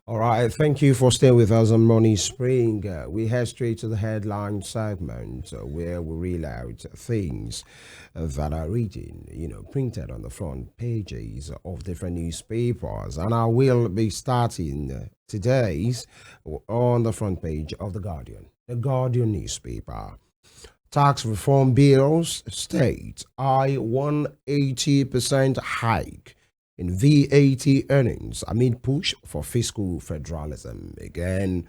All right, thank you for staying with us on Morning Spring. We head straight to the headline segment where we reel out things that are written, printed on the front pages of different newspapers. And I will be starting today's on the front page of The Guardian newspaper. Tax reform bills state I 180% hike in VAT earnings amid push for fiscal federalism. Again,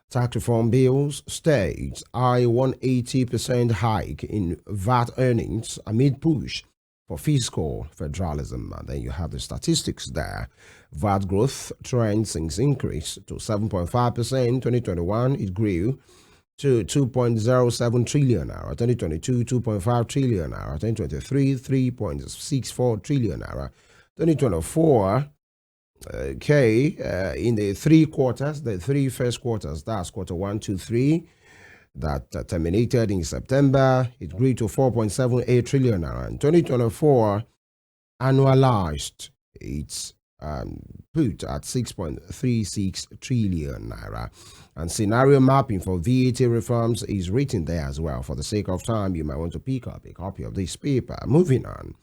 tax reform bills state I 180% hike in VAT earnings amid push for fiscal federalism. And then you have the statistics there. VAT growth trend since increase to 7.5% 2021. It grew to 2.07 trillion naira, 2022 2.5 trillion naira, 2023 3.64 trillion naira, 2024 in the three first quarters, that's quarter 1, 2, 3, that terminated in September, it grew to 4.78 trillion naira. In 2024, annualized, it's put at 6.36 trillion naira. And scenario mapping for VAT reforms is written there as well. For the sake of time, you might want to pick up a copy of this paper. Moving on.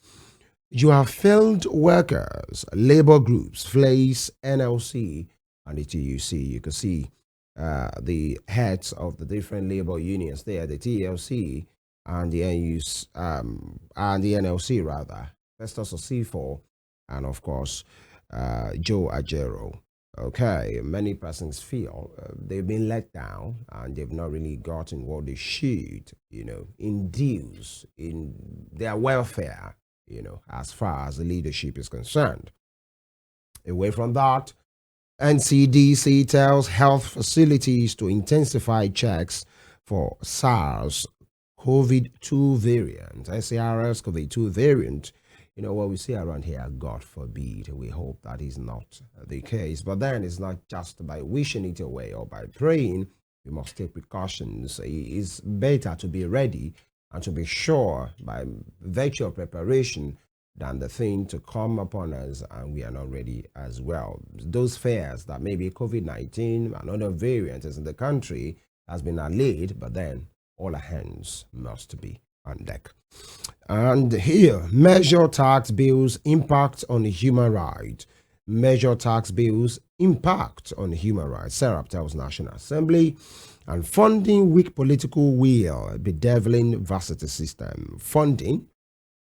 You have failed workers, labor groups, FLACE, NLC, and the TUC. You can see the heads of the different labor unions there, the TLC and the NUC, and the NLC rather. Festus C4, and of course, Joe Ajero. Okay, many persons feel they've been let down and they've not really gotten what they should, induce in their welfare, as far as the leadership is concerned. Away from that, NCDC tells health facilities to intensify checks for SARS COVID-2 variant, SARS COVID-2 variant. What we see around here, God forbid, we hope that is not the case. But then it's not just by wishing it away or by praying. We must take precautions. It's better to be ready and to be sure by virtue of preparation than the thing to come upon us and we are not ready as well. Those fears that maybe COVID-19 and other variants in the country has been allayed, but then all hands must be on deck. And here, measure tax bills impact on human rights. Measure tax bills impact on human rights. Serap tells National Assembly. And funding weak political will, bedeviling varsity system. Funding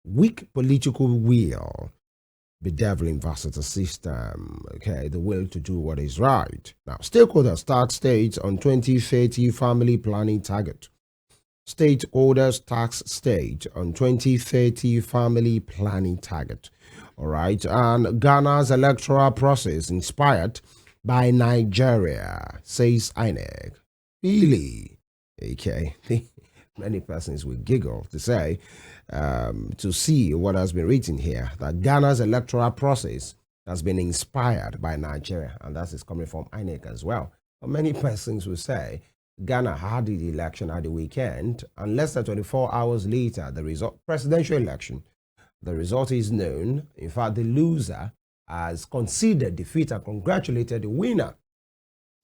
weak political will, bedeviling varsity system. Okay, the will to do what is right. Now, stakeholders start states on 2030 family planning target. Stakeholders tax state on 2030 family planning target. All right. And Ghana's electoral process inspired by Nigeria, says INEC. Really? Okay. Many persons will giggle to say, to see what has been written here, that Ghana's electoral process has been inspired by Nigeria. And that is coming from INEC as well. But many persons will say, Ghana had the election at the weekend, and less than 24 hours later, the result, presidential election, the result is known. In fact, the loser has conceded defeat and congratulated the winner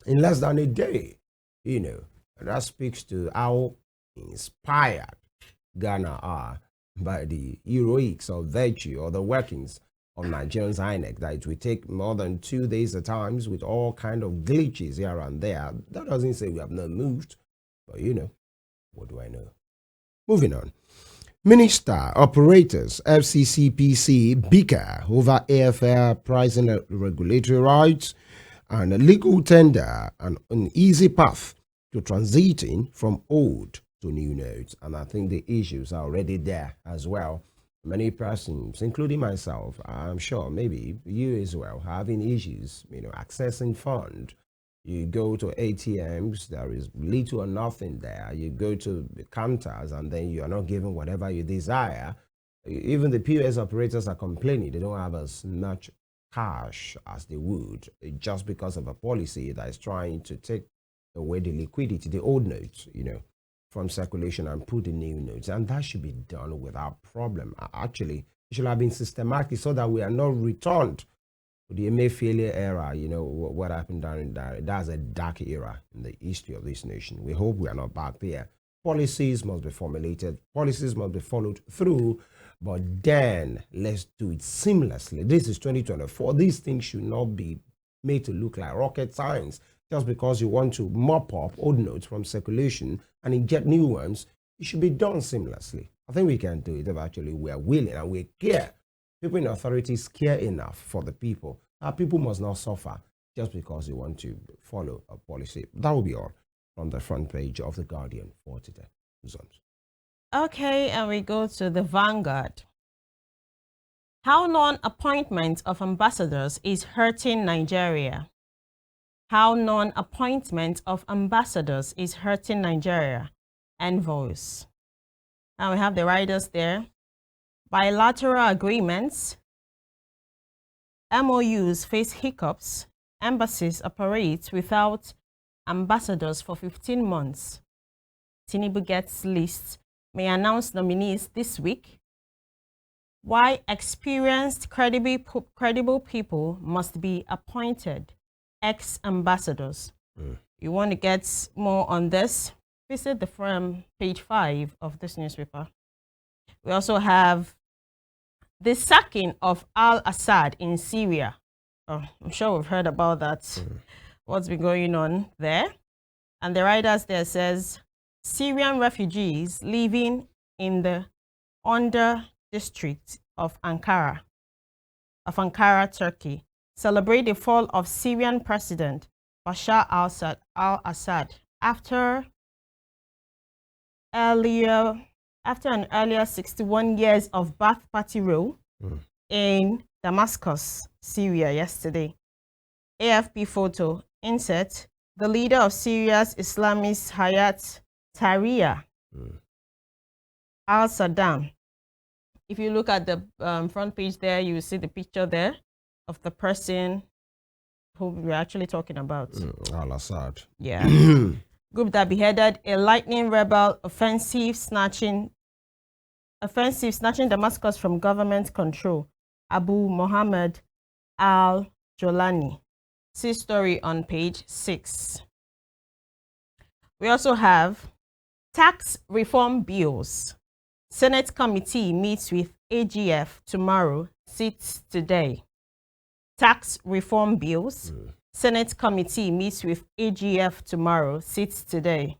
in less than a day. And that speaks to how inspired Ghana are by the heroics of virtue or the workings of Nigerians INEC, that it will take more than 2 days at times with all kind of glitches here and there. That doesn't say we have not moved, but what do I know? Moving on. Minister operators FCCPC bicker over airfare pricing regulatory rights and a legal tender and an easy path to transiting from old to new notes. And I think the issues are already there as well. Many persons, including myself, I'm sure maybe you as well, having issues, accessing fund. You go to ATMs, there is little or nothing there. You go to the counters and then you are not given whatever you desire. Even the POS operators are complaining they don't have as much cash as they would, just because of a policy that is trying to take away the liquidity, the old notes, from circulation and put the new notes. And that should be done without problem. Actually, it should have been systematic so that we are not returned the Emefiele era, you know, what happened during that, that's a dark era in the history of this nation. We hope we are not back there. Policies must be formulated, policies must be followed through, but then let's do it seamlessly. This is 2024. These things should not be made to look like rocket science just because you want to mop up old notes from circulation and inject new ones. It should be done seamlessly. I think we can do it if actually we are willing and we care. People in authorities care enough for the people. Our people must not suffer just because they want to follow a policy. That will be all from the front page of The Guardian for today. Uzoms. Okay, and we go to the Vanguard. How non-appointment of ambassadors is hurting Nigeria. How non-appointment of ambassadors is hurting Nigeria. Envoys. And we have the writers there. Bilateral agreements, MOUs face hiccups, embassies operate without ambassadors for 15 months. Tinubu gets list, may announce nominees this week. Why experienced, credible people must be appointed, ex-ambassadors. You want to get more on this? Visit the page 5 of this newspaper. We also have the sacking of al-Assad in Syria. Oh, I'm sure we've heard about that. What's been going on there? And the writers there says, Syrian refugees living in the under district of Ankara, Turkey, celebrate the fall of Syrian President Bashar al-Assad after an earlier 61 years of Ba'ath Party rule in Damascus, Syria yesterday. AFP photo, insert, the leader of Syria's Islamist Hayat Tahrir al-Saddam. If you look at the front page there, you will see the picture there of the person who we're actually talking about. Al-Assad. Yeah. Group that beheaded a lightning rebel offensive snatching Damascus from government control. Abu Mohammed al-Jolani. See story on page 6. We also have tax reform bills. Senate committee meets with AGF tomorrow, sits today. Tax reform bills. Senate committee meets with AGF tomorrow, sits today.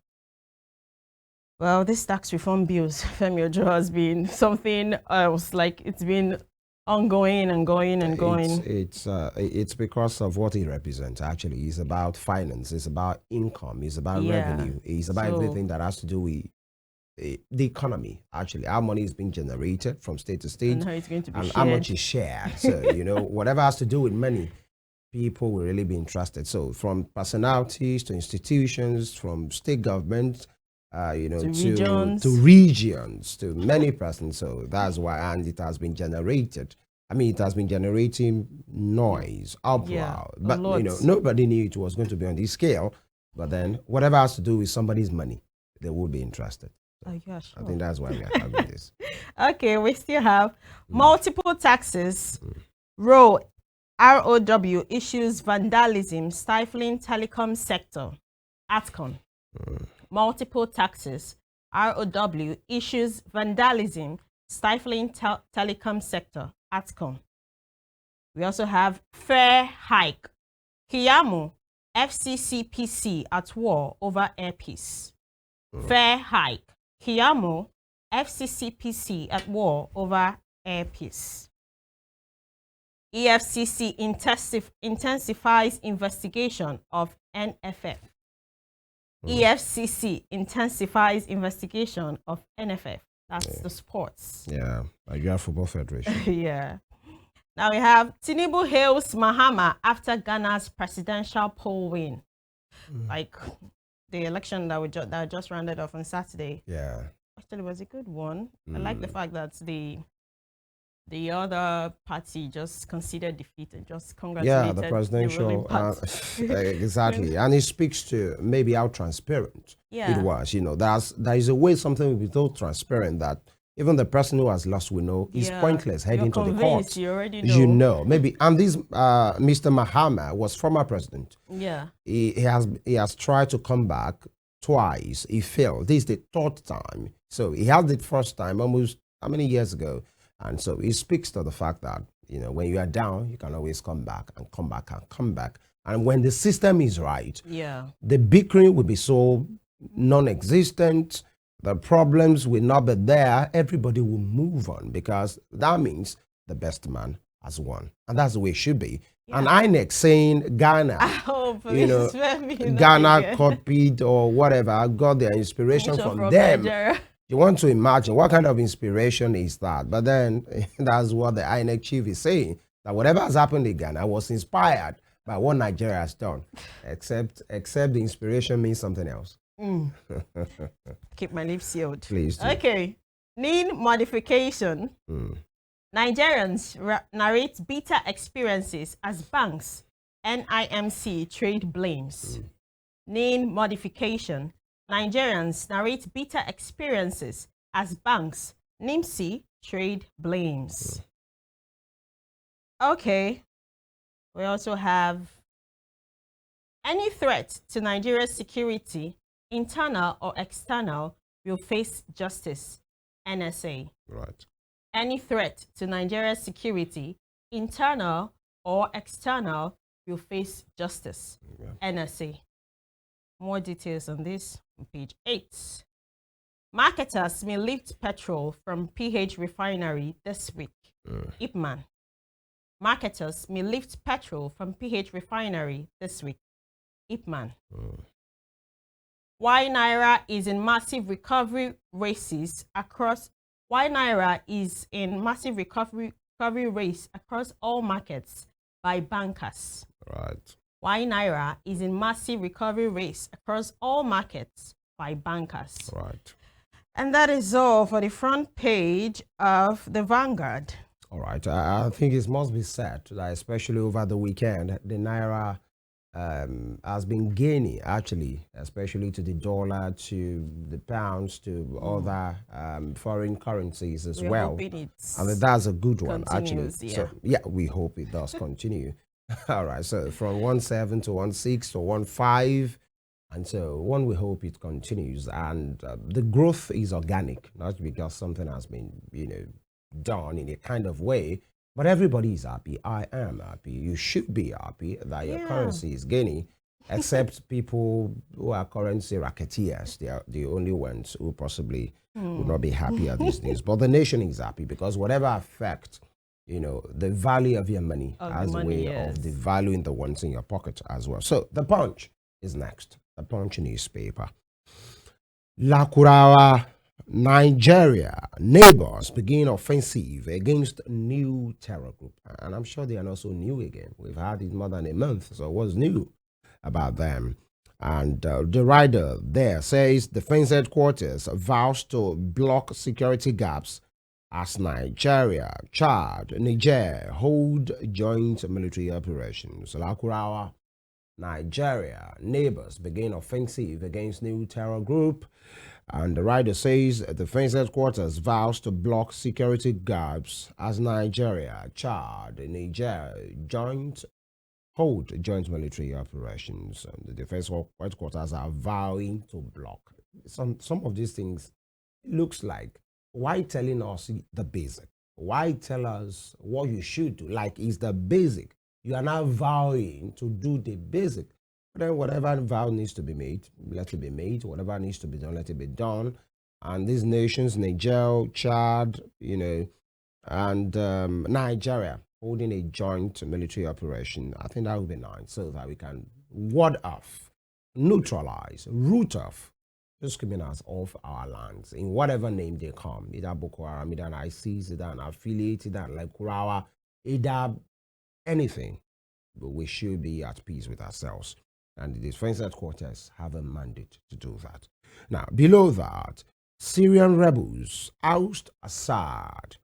Well, this tax reform bills, Femi Ojo, has been something else. Like, it's been ongoing and going and going. It's because of what it represents. Actually, it's about finance, it's about income, it's about revenue, it's about everything that has to do with the economy. Actually, our money is being generated from state to state, and how it's going to be shared. How much is shared. So you know, whatever has to do with money, people will really be interested. So from personalities to institutions, from state government, to regions, to many persons. So that's why, and it has been generated. I mean, it has been generating noise, uproar. But you know, nobody knew it was going to be on this scale. But then, whatever has to do with somebody's money, they will be interested. So yeah, sure. I think that's why we are having this. Okay, we still have multiple taxes. ROW issues vandalism stifling telecom sector. ATCON. Multiple taxes. ROW issues vandalism stifling telecom sector. ATCON. We also have fare hike. Kiyamu, FCCPC at war over airpiece. Fare hike. Kiyamu, FCCPC at war over airpiece. EFCC intensifies investigation of NFF. EFCC intensifies investigation of NFF. That's the sports. Yeah, Nigerian Football Federation. Yeah. Now we have Tinubu hails Mahama after Ghana's presidential poll win. Like the election that just rounded off on Saturday. Yeah. Actually, it was a good one. I like the fact that the other party just conceded defeat and just congratulated the presidential exactly. And it speaks to maybe how transparent it was. You know, there is a way something will be so transparent that Even the person who has lost, we know, is Yeah, pointless you're heading to the convinced. court. You already You know. know, maybe. And this Mr. Mahama was former president. Yeah. He has tried to come back twice. He failed. This is the third time. So he had the first time almost how many years ago? And so it speaks to the fact that, when you are down, you can always come back and come back and come back. And when the system is right, Yeah. the bickering will be so non-existent. The problems will not be there. Everybody will move on because that means the best man has won. And that's the way it should be. And Yeah. INEC saying Ghana, I hope you know, this Femi not Ghana again. copied or whatever, got their inspiration Mission from them. Nigeria. You want to imagine what kind of inspiration is that? But then that's what the INEC chief is saying, that whatever has happened in Ghana was inspired by what Nigeria has done, except the inspiration means something else. Keep my lips sealed. Please do. Okay. Need modification. Nigerians narrate bitter experiences as banks NIMC trade blames. Need modification. Nigerians narrate bitter experiences as banks NIMC trade blames. Okay. We also have any threat to Nigeria's security, internal or external, will face justice. NSA. Right. Any threat to Nigeria's security, internal or external, will face justice. Yeah. NSA. More details on this on page 8. Marketers may lift petrol from PH refinery this week. Ipman. Marketers may lift petrol from PH refinery this week. Ipman. Why Naira is in massive recovery races across Why Naira is in massive recovery race across all markets by bankers. Right. Why Naira is in massive recovery race across all markets by bankers. Right. And that is all for the front page of the Vanguard. All right. I think it must be said that especially over the weekend, the Naira has been gaining, actually, especially to the dollar, to the pounds, to other foreign currencies as well. And that's a good one, actually. Yeah. So, yeah, we hope it does continue. All right. So from 1.7 to 1.6 to 1.5. And so one, we hope it continues. And the growth is organic, not because something has been, done in a kind of way. But everybody is happy. I am happy. You should be happy that your currency is gaining, except people who are currency racketeers. They are the only ones who possibly would not be happy at these days. But the nation is happy because whatever affects, the value of your money has a way of devaluing the ones in your pocket as well. So the Punch is next. The Punch newspaper. Lakurawa, Nigeria, neighbors begin offensive against new terror group. And I'm sure they are not so new again. We've had it more than a month, so what's new about them? And the rider there says defense headquarters vows to block security gaps as Nigeria, Chad, Niger hold joint military operations. Lakurawa, Nigeria, neighbors begin offensive against new terror group. And the rider says defense headquarters vows to block security gaps as Nigeria, Chad, Niger hold joint military operations. The defense headquarters are vowing to block. Some of these things looks like, why telling us the basic? Why tell us what you should do? Like, is the basic. You are now vowing to do the basic. Then whatever vow needs to be made, let it be made. Whatever needs to be done, let it be done. And these nations, Niger, Chad, and Nigeria, holding a joint military operation, I think that would be nice so that we can ward off, neutralize, root off those criminals off our lands in whatever name they come, either Boko Haram, either an ISIS, either an affiliate, either like Kurawa, either anything. But we should be at peace with ourselves. And the defense headquarters have a mandate to do that. Now, below that, Syrian rebels oust Assad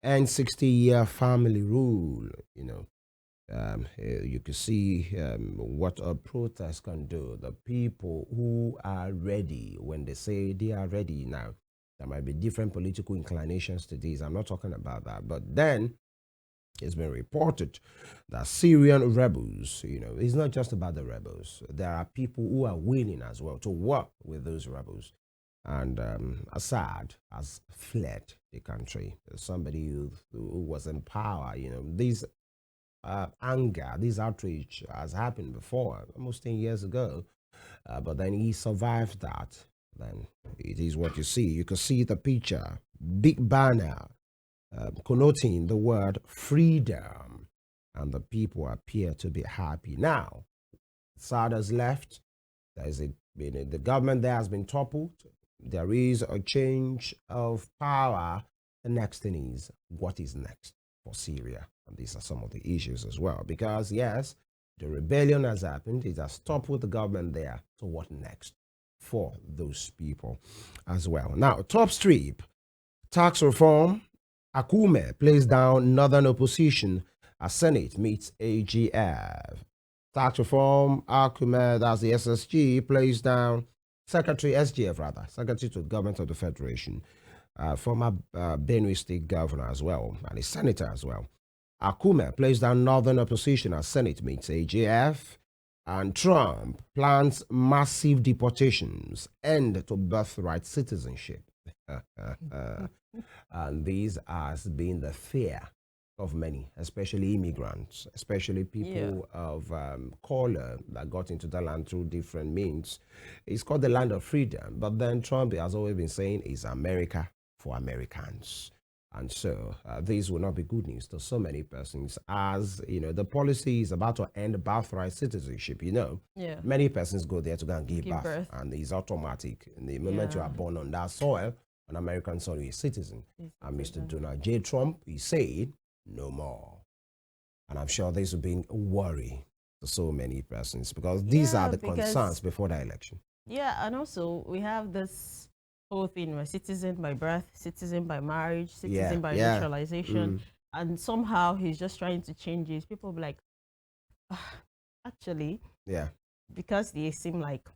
and 60-year family rule. You can see what a protest can do. The people who are ready, when they say they are ready now, There might be different political inclinations to this. I'm not talking about that. But then it's been reported that Syrian rebels, it's not just about the rebels. There are people who are willing as well to work with those rebels. And Assad has fled the country. Somebody who was in power, this anger, this outrage has happened before, almost 10 years ago. But then he survived that. Then it is what you see. You can see the picture, big banner connoting the word freedom, and the people appear to be happy. Now, Assad has left. The government there has been toppled. There is a change of power. The next thing is, what is next for Syria? And these are some of the issues as well. Because yes, the rebellion has happened. It has toppled the government there. So what next for those people as well? Now, top strip, tax reform. Akume plays down northern opposition as Senate meets AGF. Tax reform, Akume, that's the SSG, plays down Secretary to the Government of the Federation, former Benue State Governor as well, and a senator as well. Akume plays down northern opposition as Senate meets AGF, and Trump plans massive deportations, end to birthright citizenship. And these has been the fear of many, especially immigrants, especially people of color that got into the land through different means. It's called the land of freedom. But then Trump has always been saying it's America for Americans. And so these will not be good news to so many persons, as the policy is about to end birthright citizenship. Many persons go there to go and give birth, and it's automatic. And the moment you are born on that soil, an American soil, you're a citizen. And Mr. Donald J. Trump, he said, no more. And I'm sure this will bring worry to so many persons, because these are the concerns before the election. Yeah, and also we have this whole thing where citizen by birth, citizen by marriage, citizen by naturalization, and somehow he's just trying to change it. People be like, actually, because they seem like,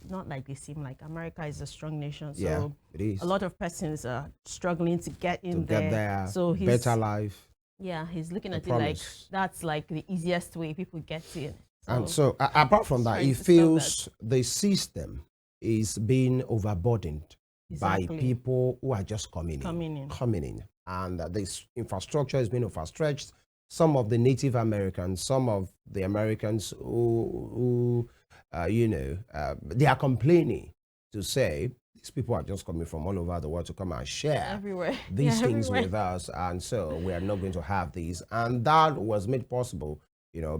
not like they seem like America is a strong nation, so it is. A lot of persons are struggling to get in get there. So he's better life. Yeah, he's looking at it like that's like the easiest way people get in. And so apart from that, he feels the system is being overburdened by people who are just coming in. And this infrastructure is being overstretched. Some of the Native Americans, some of the Americans who they are complaining to say, these people are just coming from all over the world to come and share these things with us. And so we are not going to have these. And that was made possible,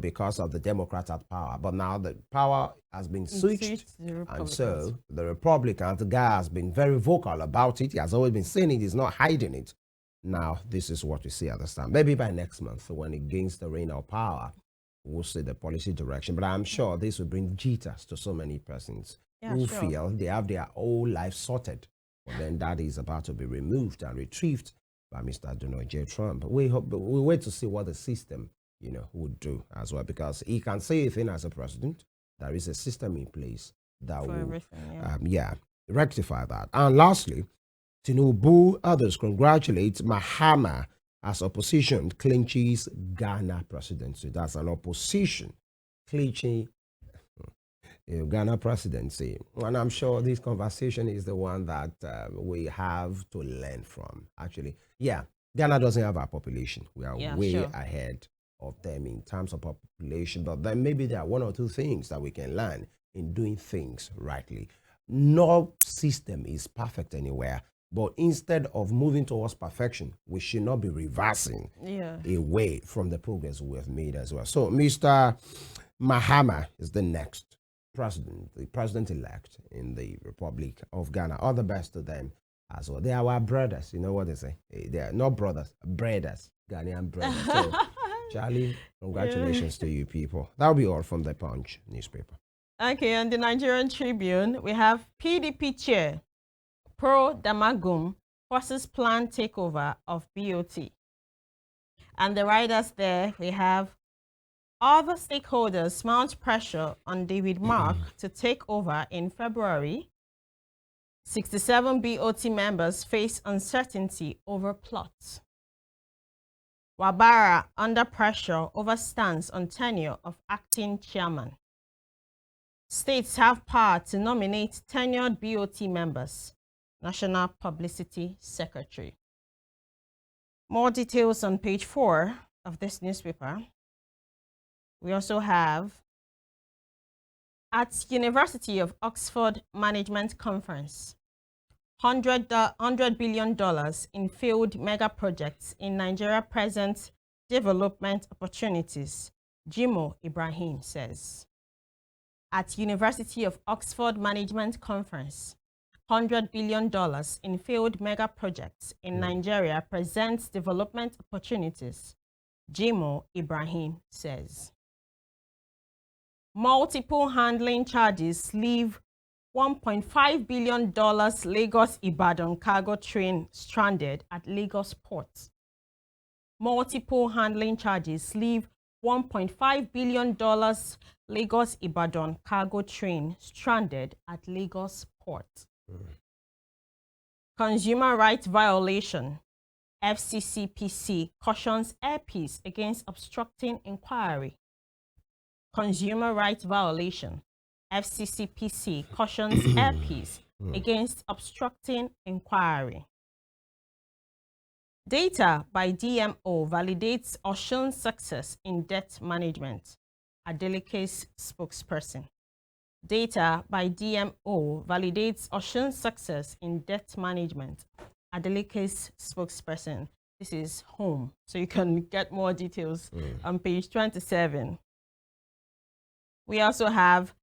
because of the Democrats at power. But now the power has been switched. And so the Republicans, the guy has been very vocal about it. He has always been saying it. He's not hiding it. Now, this is what we see at this time. Maybe by next month, when he gains the reign of power, we'll see the policy direction. But I'm sure this will bring jitters to so many persons who feel they have their whole life sorted. But then that is about to be removed and retrieved by Mr. Donald J. Trump. We wait to see what the system, would do as well, because he can say a thing as a president. There is a system in place that will, rectify that. And lastly, Tinubu, others congratulate Mahama as opposition clinches Ghana presidency. That's an opposition clinching Ghana presidency. And I'm sure this conversation is the one that we have to learn from. Actually, Ghana doesn't have our population. We are way ahead of them in terms of population. But then maybe there are one or two things that we can learn in doing things rightly. No system is perfect anywhere. But instead of moving towards perfection, we should not be reversing away from the progress we have made as well. So Mr. Mahama is the next president, the president-elect in the Republic of Ghana. All the best to them as well. They are our brothers. You know what they say? They are not brothers, brothers, Ghanaian brothers. So, Charlie, congratulations to you people. That'll be all from the Punch newspaper. Okay, on the Nigerian Tribune, we have PDP chair Pro Damagum forces planned takeover of BOT. And the riders there, we have other stakeholders mount pressure on David Mark to take over in February. 67 BOT members face uncertainty over plot. Wabara under pressure over stance on tenure of acting chairman. States have power to nominate tenured BOT members. National Publicity Secretary. More details on page 4 of this newspaper. We also have at University of Oxford Management Conference, $100 billion in failed mega projects in Nigeria present development opportunities, Jimo Ibrahim says. At University of Oxford Management Conference, $100 billion in failed mega projects in Nigeria presents development opportunities, Jimo Ibrahim says. Multiple handling charges leave $1.5 billion Lagos-Ibadan cargo train stranded at Lagos port. Multiple handling charges leave $1.5 billion Lagos-Ibadan cargo train stranded at Lagos port. Consumer rights violation. FCCPC cautions airpeace against obstructing inquiry. Consumer rights violation. FCCPC cautions airpeace against obstructing inquiry. Data by DMO validates Osun's success in debt management. Adeleke's spokesperson. Data by DMO validates Osun's success in debt management. Adeleke's spokesperson. This is home, so you can get more details on page 27. We also have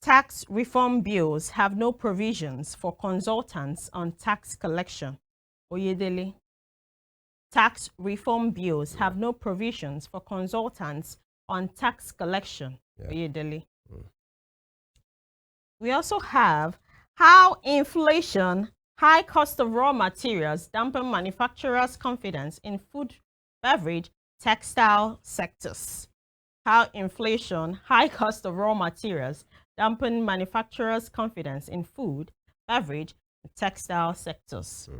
tax reform bills have no provisions for consultants on tax collection. Oyedele. Tax reform bills have no provisions for consultants on tax collection. Oyedele. We also have how inflation, high cost of raw materials dampen manufacturers' confidence in food, beverage, textile sectors. How inflation, high cost of raw materials dampen manufacturers' confidence in food, beverage, and textile sectors.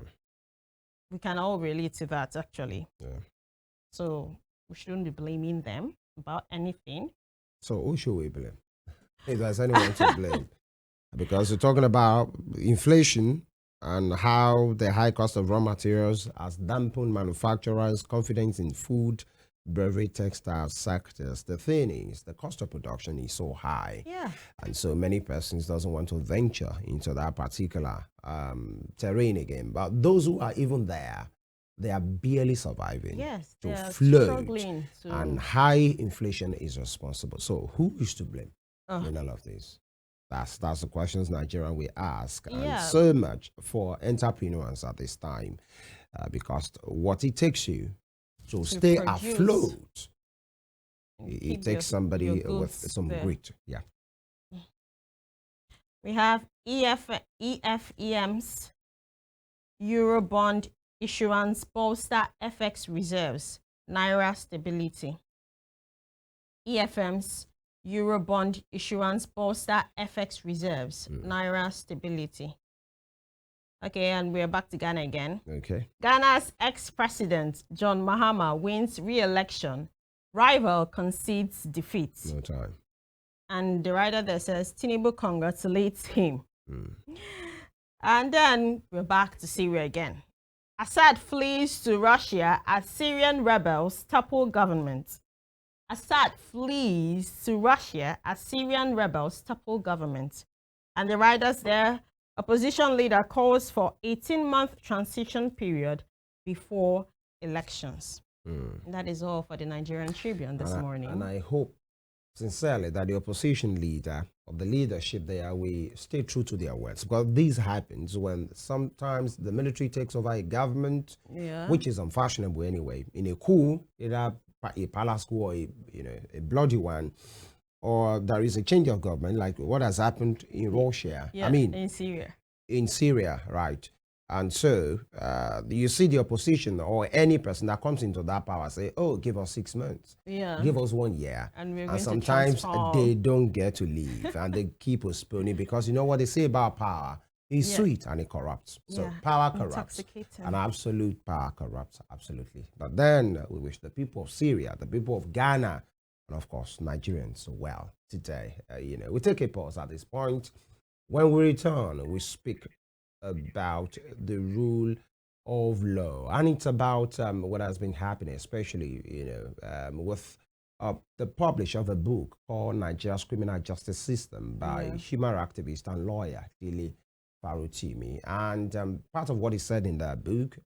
We can all relate to that, actually. So we shouldn't be blaming them about anything. So who should we blame? If there's anyone to blame. Because we're talking about inflation and how the high cost of raw materials has dampened manufacturers' confidence in food, beverage, textile sectors. The thing is, the cost of production is so high. And so many persons doesn't want to venture into that particular terrain again. But those who are even there, they are barely surviving to float. And high inflation is responsible. So who is to blame in all of this? That's the questions Nigerian we ask. And so much for entrepreneurs at this time. Because what it takes you to stay afloat, it takes somebody with some grit. We have EFEM's Eurobond issuance bolster FX reserves, Naira stability. EFM's Eurobond issuance bolster FX reserves, Naira stability. Okay, and we're back to Ghana again. Ghana's ex-president, John Mahama, wins re-election. Rival concedes defeat. No time. And the writer there says, Tinubu congratulates him. And then we're back to Syria again. Assad flees to Russia as Syrian rebels topple government. Assad flees to Russia as Syrian rebels topple government. And the writers there, opposition leader calls for 18-month transition period before elections. And that is all for the Nigerian Tribune this morning. And I hope sincerely that the opposition leader or the leadership there will stay true to their words, because this happens when sometimes the military takes over a government, which is unfashionable anyway. In a coup, either a palace coup or a bloody one, or there is a change of government, like what has happened in Russia. I mean, in Syria, right? And so you see the opposition or any person that comes into that power say, oh, give us 6 months, give us 1 year. And sometimes they don't get to leave and they keep postponing, because you know what they say about power, It's Yeah. sweet and it corrupts. So Yeah. power corrupts. Intoxicating. And absolute power corrupts, absolutely. But then we wish the people of Syria, the people of Ghana, and of course Nigerians well today. We take a pause at this point. When we return, we speak about the rule of law, and it's about what has been happening, especially with the publish of a book called Nigeria's Criminal Justice System by Yeah. human activist and lawyer Dele Farutimi. And part of what he said in that book,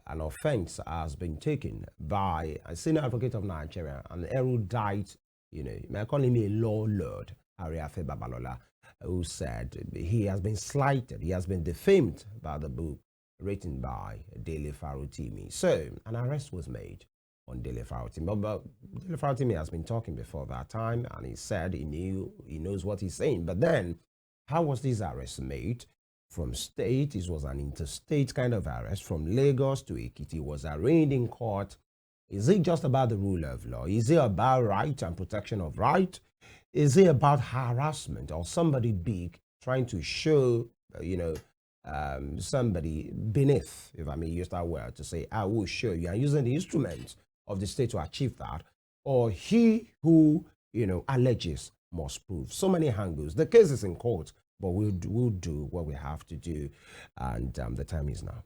an offense has been taken by a senior advocate of Nigeria, an erudite, you may call him a law lord, Ariafe Babalola, who said he has been slighted, he has been defamed by the book written by Dele Farutimi. So an arrest was made on Dele Farutimi. But Dele Farutimi has been talking before that time, and he said he knows what he's saying. But then, how was this arrest made? From state, it was an interstate kind of arrest. From Lagos to Ekiti, was arraigned in court. Is it just about the rule of law? Is it about right and protection of right? Is it about harassment or somebody big trying to show, somebody beneath, if I may use that word, to say, I will show you, and using the instruments of the state to achieve that, or he who, alleges must prove. So many angles. The case is in court, but we'll do what we have to do, and the time is now.